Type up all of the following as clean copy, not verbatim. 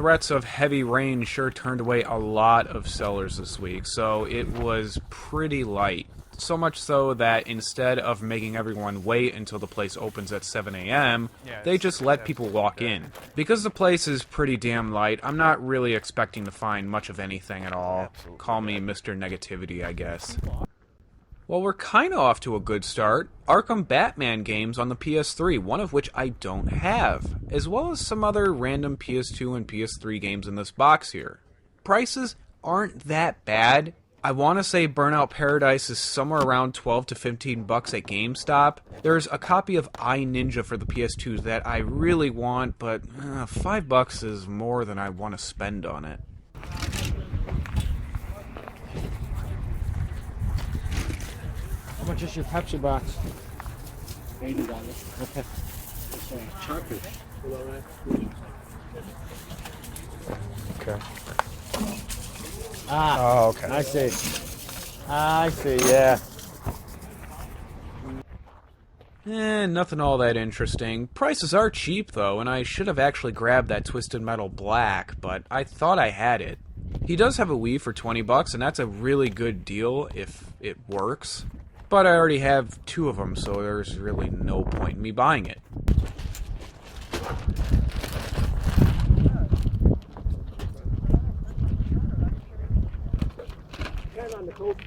threats of heavy rain sure turned away a lot of sellers this week, so it was pretty light. So much so that instead of making everyone wait until the place opens at 7 a.m., they just let people walk in. Because the place is pretty damn light, I'm not really expecting to find much of anything at all. Call me Mr. Negativity, I guess. Well, we're kinda off to a good start. Arkham Batman games on the PS3, one of which I don't have, as well as some other random PS2 and PS3 games in this box here. Prices aren't that bad. I want to say Burnout Paradise is somewhere around 12 to 15 bucks at GameStop. There's a copy of iNinja for the PS2 that I really want, but $5 is more than I want to spend on it. How much is your Pepsi box? $80. Okay. Chocolate. Okay. Ah, oh, okay. I see. I see, yeah. Nothing all that interesting. Prices are cheap, though, and I should have actually grabbed that Twisted Metal Black, but I thought I had it. He does have a Wii for 20 bucks, and that's a really good deal if it works. But I already have 2 of them, so there's really no point in me buying it. On the coast,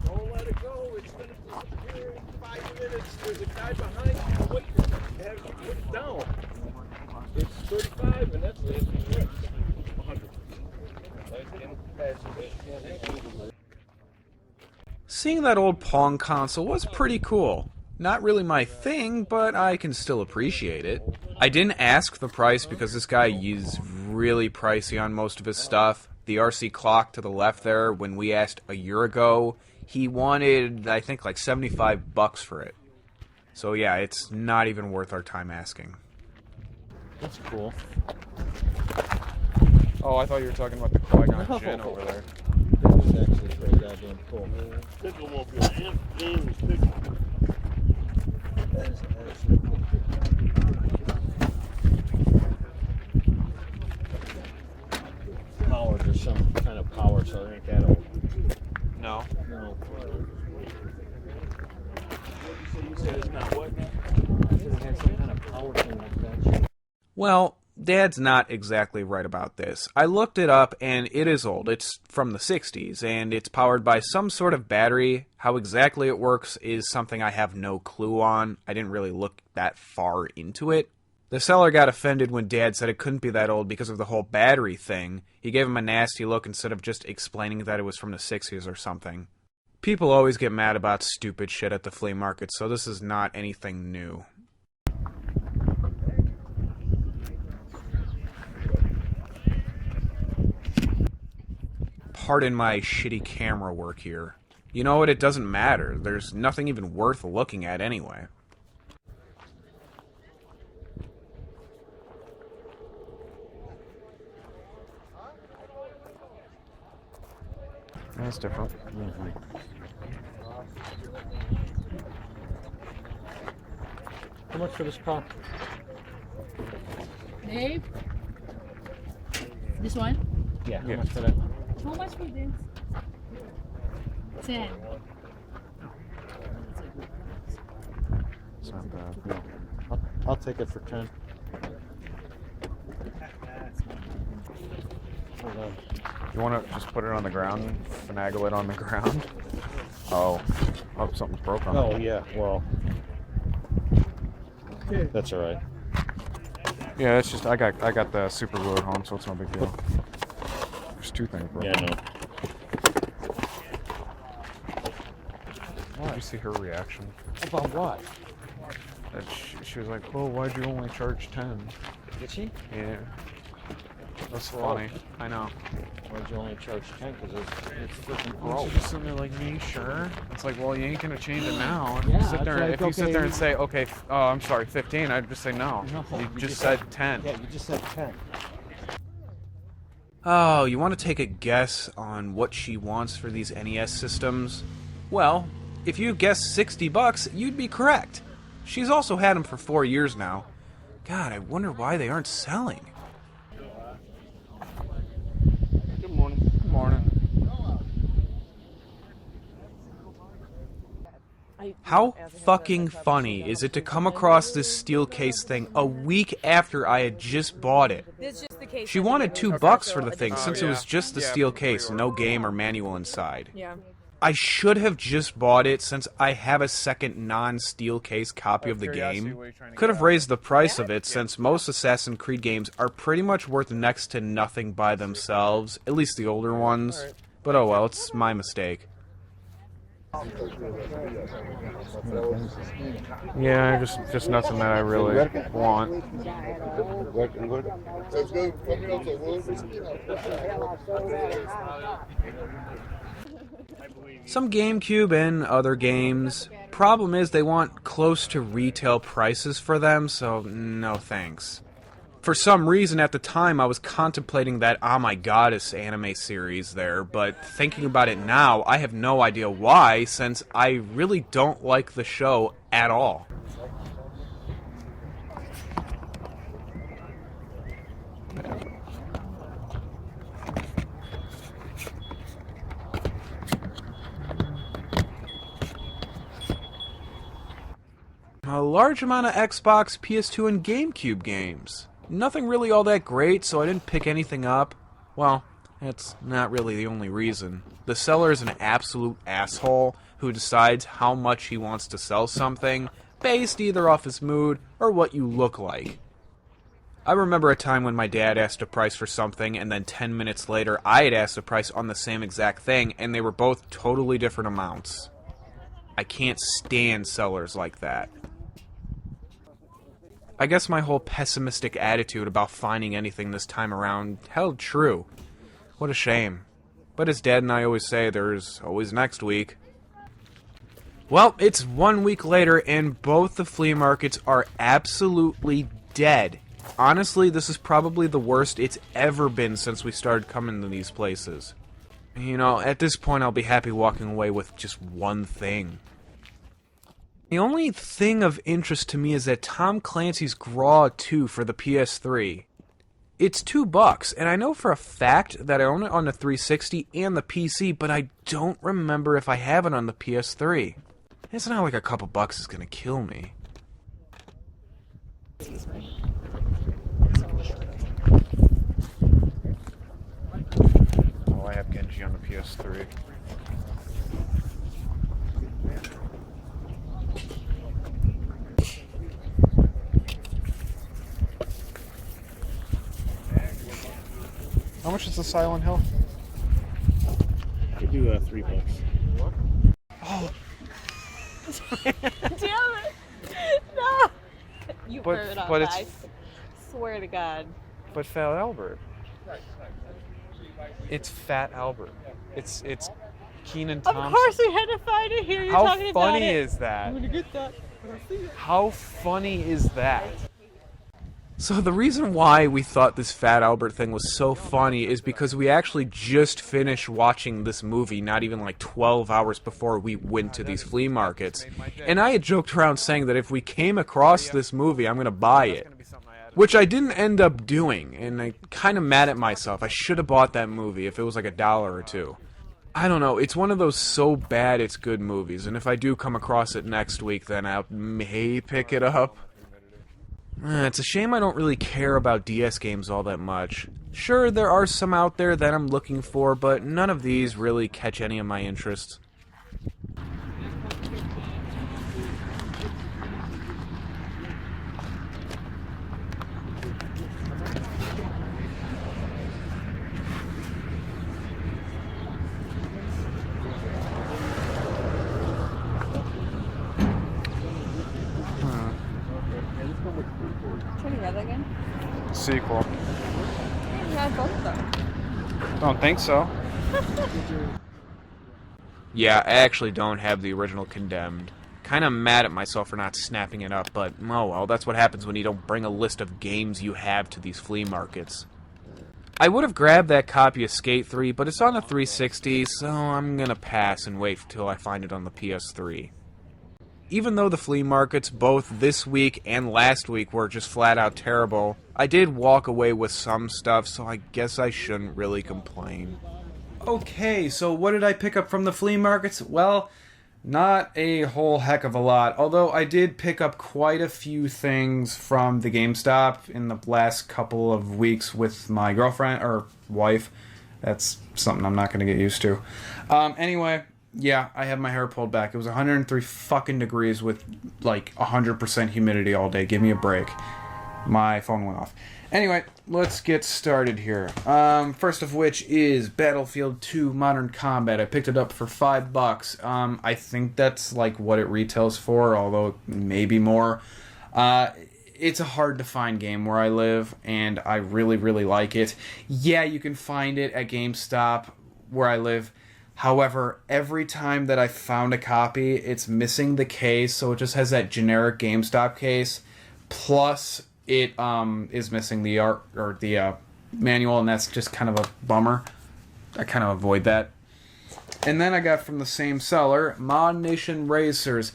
don't let it go. It's going to disappear in 5 minutes. There's a guy behind you waiting to have you put it down. It's 35, and that's it. 100. Seeing that old Pong console was pretty cool. Not really my thing, but I can still appreciate it. I didn't ask the price because this guy is really pricey on most of his stuff. The RC clock to the left there, when we asked a year ago, he wanted, I think, like 75 bucks for it. So yeah, it's not even worth our time asking. That's cool. Oh, I thought you were talking about the Qui-Gon Jinn over there. This is actually pretty goddamn cool. That is actually cool. Power, there's some kind of power, so I think that'll... No. No. You said it's not what? It has some kind of power thing like that. Well, Dad's not exactly right about this. I looked it up, and it is old. It's from the 60s, and it's powered by some sort of battery. How exactly it works is something I have no clue on. I didn't really look that far into it. The seller got offended when Dad said it couldn't be that old because of the whole battery thing. He gave him a nasty look instead of just explaining that it was from the 60s or something. People always get mad about stupid shit at the flea market, so this is not anything new. Pardon my shitty camera work here. You know what? It doesn't matter. There's nothing even worth looking at anyway. That's different. How much for this car? Babe? This one? Yeah, how much for that? How much for this? 10. It's not bad. No. I'll take it for 10. Hold on. You want to just put it on the ground, finagle it on the ground? Oh, something's broke on it. Oh, yeah, well. That's alright. Yeah, it's just I got the super glue at home, so it's no big deal. There's 2 things broken. Yeah, no. Did you see her reaction? About what? That she was like, "Oh, why'd you only charge 10?" Did she? Yeah, that's funny. I know. Why'd you only charge 10? Because it's freaking Well, broke. she's just sitting there like, "Me, sure." It's like, well, you ain't gonna change it now. If Yeah, you sit there, it's if like, you sit there okay. and say, "Okay, oh, I'm sorry, 15," I'd just say no. No, You just said 10. Yeah, you just said 10. Oh, you want to take a guess on what she wants for these NES systems? Well, if you guessed 60 bucks, you'd be correct. She's also had them for 4 years now. God, I wonder why they aren't selling. Good morning. Good morning. How fucking funny is it to come across this steel case thing a week after I had just bought it? She wanted $2 for the thing since it was just the steel case, no game or manual inside. Yeah. I should have just bought it since I have a second non-steel case copy of the game. Could have raised the price of it since most Assassin's Creed games are pretty much worth next to nothing by themselves, at least the older ones. But oh well, it's my mistake. Yeah, just nothing that I really want. Some GameCube and other games. Problem is they want close to retail prices for them, so no thanks. For some reason at the time I was contemplating that Oh My Goddess anime series there, but thinking about it now, I have no idea why, since I really don't like the show at all. A large amount of Xbox, PS2, and GameCube games. Nothing really all that great, so I didn't pick anything up. Well, that's not really the only reason. The seller is an absolute asshole who decides how much he wants to sell something, based either off his mood or what you look like. I remember a time when my dad asked a price for something, and then 10 minutes later I had asked a price on the same exact thing, and they were both totally different amounts. I can't stand sellers like that. I guess my whole pessimistic attitude about finding anything this time around held true. What a shame. But as Dad and I always say, there's always next week. Well, it's 1 week later and both the flea markets are absolutely dead. Honestly, this is probably the worst it's ever been since we started coming to these places. You know, at this point I'll be happy walking away with just one thing. The only thing of interest to me is that Tom Clancy's Graw 2 for the PS3. It's $2, and I know for a fact that I own it on the 360 and the PC, but I don't remember if I have it on the PS3. It's not like a couple bucks is gonna kill me. Oh, I have Genji on the PS3. How much is the Silent Hill? I do $3. Oh, Damn it! No! You But- heard on but that. it's- I swear to God. but Fat Albert. It's Fat Albert. It's Keenan Thompson. Of course we had to find it here. You're How talking about funny it. is that? I'm gonna get that. How funny is that? So the reason why we thought this Fat Albert thing was so funny is because we actually just finished watching this movie not even like 12 hours before we went to these flea markets. And I had joked around saying that if we came across this movie, I'm going to buy it. Which I didn't end up doing, and I'm kind of mad at myself. I should have bought that movie if it was like $1 or $2. I don't know, it's one of those so bad it's good movies, and if I do come across it next week, then I may pick it up. It's a shame I don't really care about DS games all that much. Sure, there are some out there that I'm looking for, but none of these really catch any of my interests. Can you read that again? Sequel. You had both of them. Don't think so. Yeah, I actually don't have the original Condemned. Kinda mad at myself for not snapping it up, but oh well, that's what happens when you don't bring a list of games you have to these flea markets. I would have grabbed that copy of Skate 3, but it's on the 360, so I'm gonna pass and wait till I find it on the PS3. Even though the flea markets both this week and last week were just flat out terrible, I did walk away with some stuff, so I guess I shouldn't really complain. Okay, so what did I pick up from the flea markets? Well, not a whole heck of a lot, although I did pick up quite a few things from the GameStop in the last couple of weeks with my girlfriend, or wife. That's something I'm not going to get used to. Anyway, yeah, I had my hair pulled back. It was 103 fucking degrees with like 100% humidity all day. Give me a break. My phone went off. Anyway, let's get started here. First of which is Battlefield 2 Modern Combat. I picked it up for $5. I think that's like what it retails for, although maybe more. It's a hard to find game where I live, and I really, really like it. Yeah, you can find it at GameStop where I live. However, every time that I found a copy, it's missing the case, so it just has that generic GameStop case. Plus, it is missing the art or the manual, and that's just kind of a bummer. I kind of avoid that. And then I got from the same seller, Mod Nation Racers.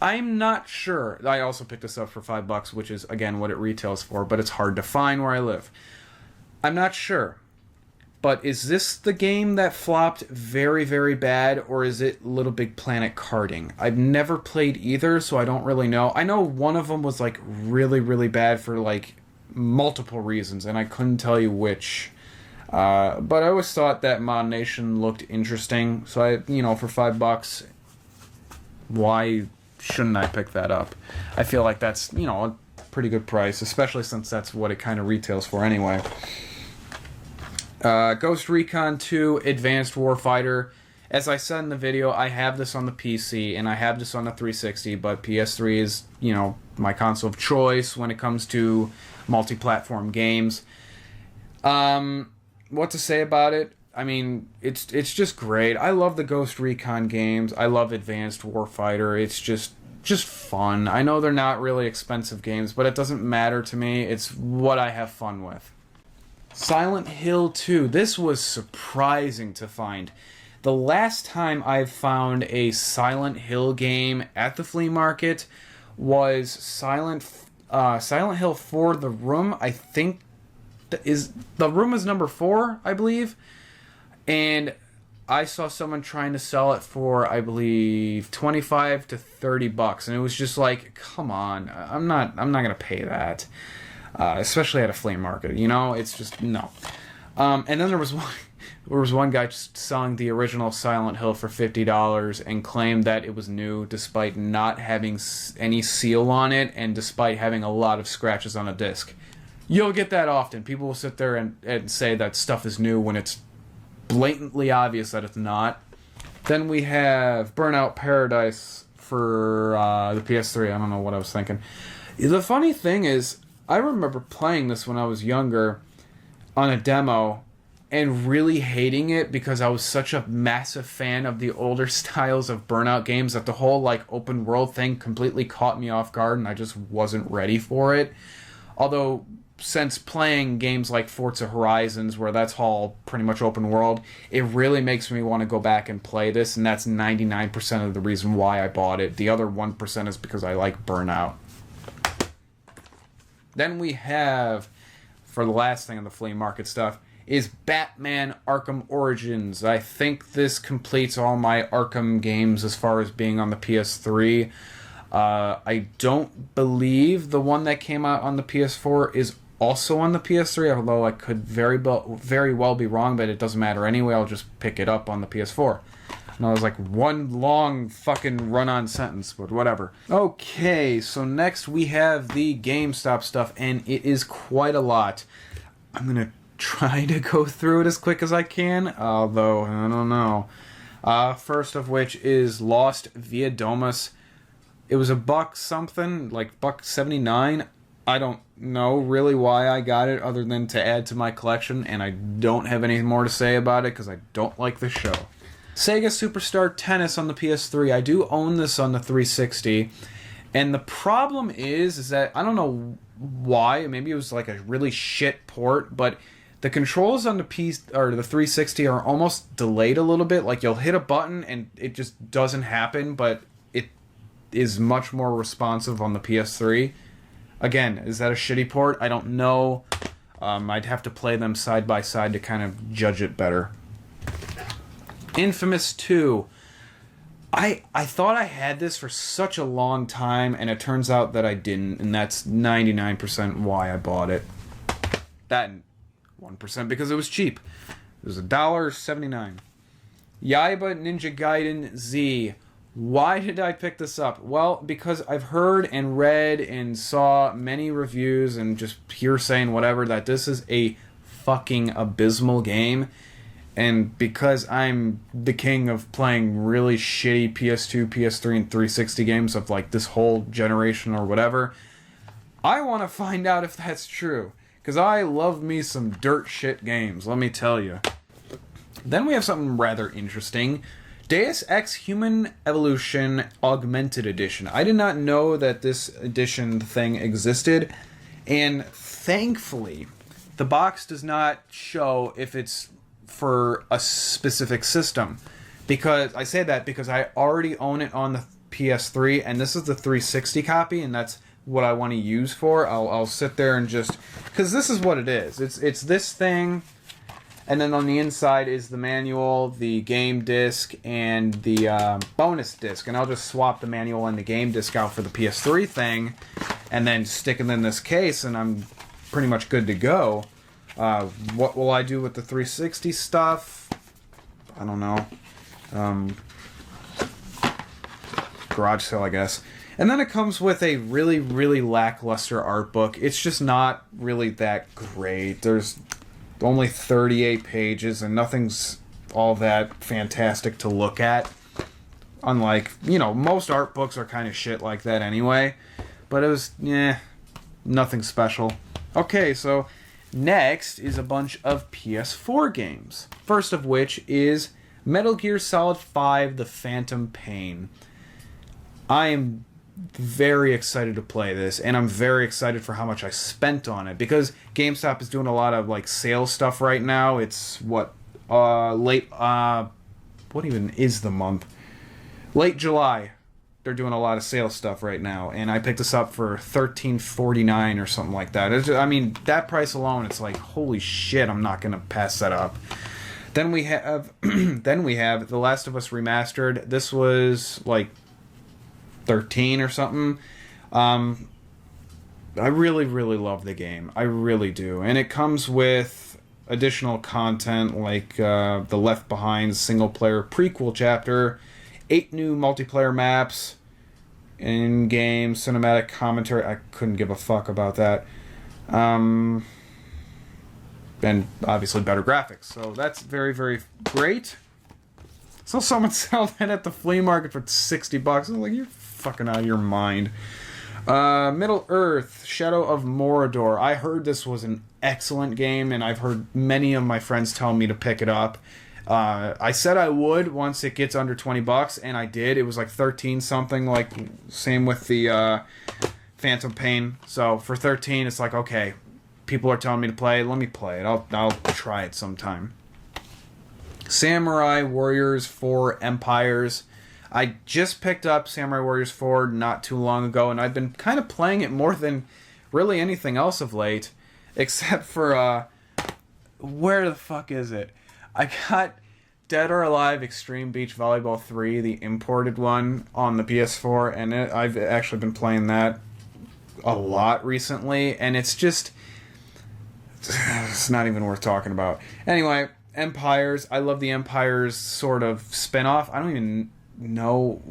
I'm not sure. I also picked this up for $5, which is again what it retails for, but it's hard to find where I live. I'm not sure. But is this the game that flopped very, very bad, or is it Little Big Planet karting? I've never played either, so I don't really know. I know one of them was like really, really bad for like multiple reasons, and I couldn't tell you which. But I always thought that Mod Nation looked interesting, so I, for $5, why shouldn't I pick that up? I feel like that's, a pretty good price, especially since that's what it kind of retails for anyway. Ghost Recon 2 Advanced Warfighter. As I said in the video, I have this on the PC and I have this on the 360, but PS3 is, my console of choice when it comes to multi-platform games. What to say about it? I mean, it's just great. I love the Ghost Recon games. I love Advanced Warfighter. It's just fun. I know they're not really expensive games, but it doesn't matter to me. It's what I have fun with. Silent Hill 2. This was surprising to find. The last time I've found a Silent Hill game at the flea market was Silent Hill 4 The Room. I think The Room is number 4, I believe. And I saw someone trying to sell it for, I believe, $25 to $30, and it was just like, come on, I'm not gonna pay that. Especially at a flea market, it's just no. And then there was one guy just selling the original Silent Hill for $50 and claimed that it was new despite not having any seal on it and despite having a lot of scratches on a disc. You'll get that often. People will sit there and say that stuff is new when it's blatantly obvious that it's not. Then we have Burnout Paradise for the PS3. I don't know what I was thinking. The funny thing is, I remember playing this when I was younger on a demo and really hating it because I was such a massive fan of the older styles of Burnout games that the whole open world thing completely caught me off guard and I just wasn't ready for it. Although since playing games like Forza Horizons, where that's all pretty much open world, it really makes me want to go back and play this, and that's 99% of the reason why I bought it. The other 1% is because I like Burnout. Then we have, for the last thing on the flea market stuff, is Batman Arkham Origins. I think this completes all my Arkham games as far as being on the PS3. I don't believe the one that came out on the PS4 is also on the PS3, although I could very well be wrong, but it doesn't matter anyway. I'll just pick it up on the PS4. And I was like one long fucking run-on sentence, but whatever. Okay, so next we have the GameStop stuff, and it is quite a lot. I'm going to try to go through it as quick as I can, although I don't know. First of which is Lost Via Domus. It was $1 something, like $1.79. I don't know really why I got it other than to add to my collection, and I don't have anything more to say about it because I don't like the show. Sega Superstar Tennis on the PS3. I do own this on the 360, and the problem is that I don't know why. Maybe it was like a really shit port, but the controls on the the 360 are almost delayed a little bit. Like you'll hit a button and it just doesn't happen, but is much more responsive on the PS3. Again, is that a shitty port? I don't know. I'd have to play them side by side to kind of judge it better. Infamous 2. I thought I had this for such a long time, and it turns out that I didn't, and that's 99% why I bought it. That and 1% because it was cheap. It was $1.79. Yaiba Ninja Gaiden Z. Why did I pick this up? Well, because I've heard and read and saw many reviews and just hearsay and whatever that this is a fucking abysmal game. And because I'm the king of playing really shitty PS2, PS3, and 360 games of like this whole generation or whatever, I want to find out if that's true. Because I love me some dirt shit games, let me tell you. Then we have something rather interesting. Deus Ex Human Evolution Augmented Edition. I did not know that this edition thing existed. And thankfully, the box does not show if it's for a specific system. Because I say that because I already own it on the PS3, and this is the 360 copy, and that's what I want to use for. I'll sit there and just... Because this is what it is. It's this thing, and then on the inside is the manual, the game disc, and the bonus disc. And I'll just swap the manual and the game disc out for the PS3 thing, and then stick it in this case, and I'm pretty much good to go. What will I do with the 360 stuff? I don't know. Garage sale, I guess. And then it comes with a really, really lackluster art book. It's just not really that great. There's only 38 pages, and nothing's all that fantastic to look at. Unlike, you know, most art books are kind of shit like that anyway. But it was, nothing special. Okay, so next is a bunch of PS4 games. First of which is Metal Gear Solid 5: The Phantom Pain. I am very excited to play this, and I'm very excited for how much I spent on it, because GameStop is doing a lot of like sale stuff right now. It's what what even is the month? Late July. They're doing a lot of sale stuff right now, and I picked this up for $13.49 or something like that. I mean, that price alone, it's like, holy shit, I'm not gonna pass that up. Then we have The Last of Us Remastered. This was like 13 or something. I really, really love the game. I really do. And it comes with additional content like the Left Behind single-player prequel chapter, 8 new multiplayer maps, in-game cinematic commentary. I couldn't give a fuck about that. And obviously better graphics. So that's very, very great. So someone sell that at the flea market for $60. I'm like, you're fucking out of your mind. Middle Earth, Shadow of Mordor. I heard this was an excellent game, and I've heard many of my friends tell me to pick it up. I said I would once it gets under $20, and I did. It was like 13 something, like same with the Phantom Pain. So for 13, it's like, okay, people are telling me to play. Let me play it. I'll try it sometime. Samurai Warriors 4 Empires. I just picked up Samurai Warriors 4 not too long ago, and I've been kind of playing it more than really anything else of late, except for, where the fuck is it? I got Dead or Alive Extreme Beach Volleyball 3, the imported one, on the PS4, and I've actually been playing that a lot recently, and it's just... it's not even worth talking about. Anyway, Empires. I love the Empires sort of spin-off. I don't even know...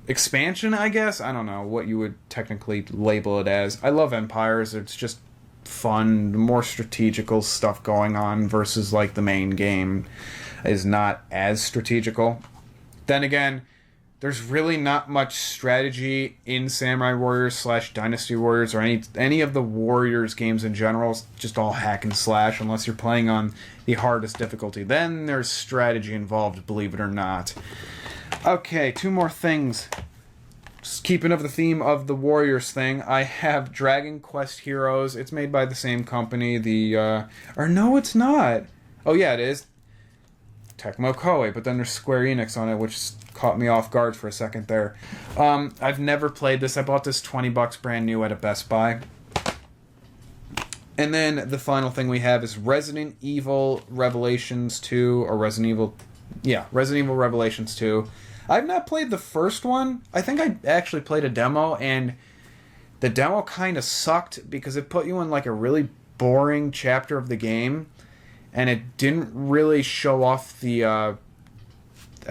expansion, I guess? I don't know what you would technically label it as. I love Empires. It's just fun, more strategical stuff going on versus like the main game is not as strategical. Then again, there's really not much strategy in Samurai Warriors / Dynasty Warriors or any of the Warriors games in general. It's just all hack and slash unless you're playing on the hardest difficulty. Then there's strategy involved, believe it or not. Okay, 2 more things. Just keeping up the theme of the Warriors thing, I have Dragon Quest Heroes. It's made by the same company. Or no, it's not. Oh yeah, it is. Tecmo Koei, but then there's Square Enix on it, which caught me off guard for a second there. I've never played this. I bought this $20 brand new at a Best Buy. And then the final thing we have is Resident Evil Revelations 2, or Resident Evil Revelations 2. I've not played the first one. I think I actually played a demo, and the demo kind of sucked because it put you in like a really boring chapter of the game, and it didn't really show off the, I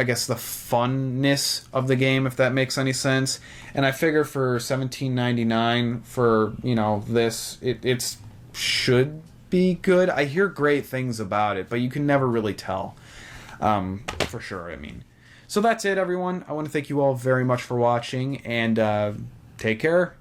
guess, the funness of the game, if that makes any sense. And I figure for $17.99 for, this, it's should be good. I hear great things about it, but you can never really tell, for sure, I mean. So that's it, everyone. I want to thank you all very much for watching, and take care.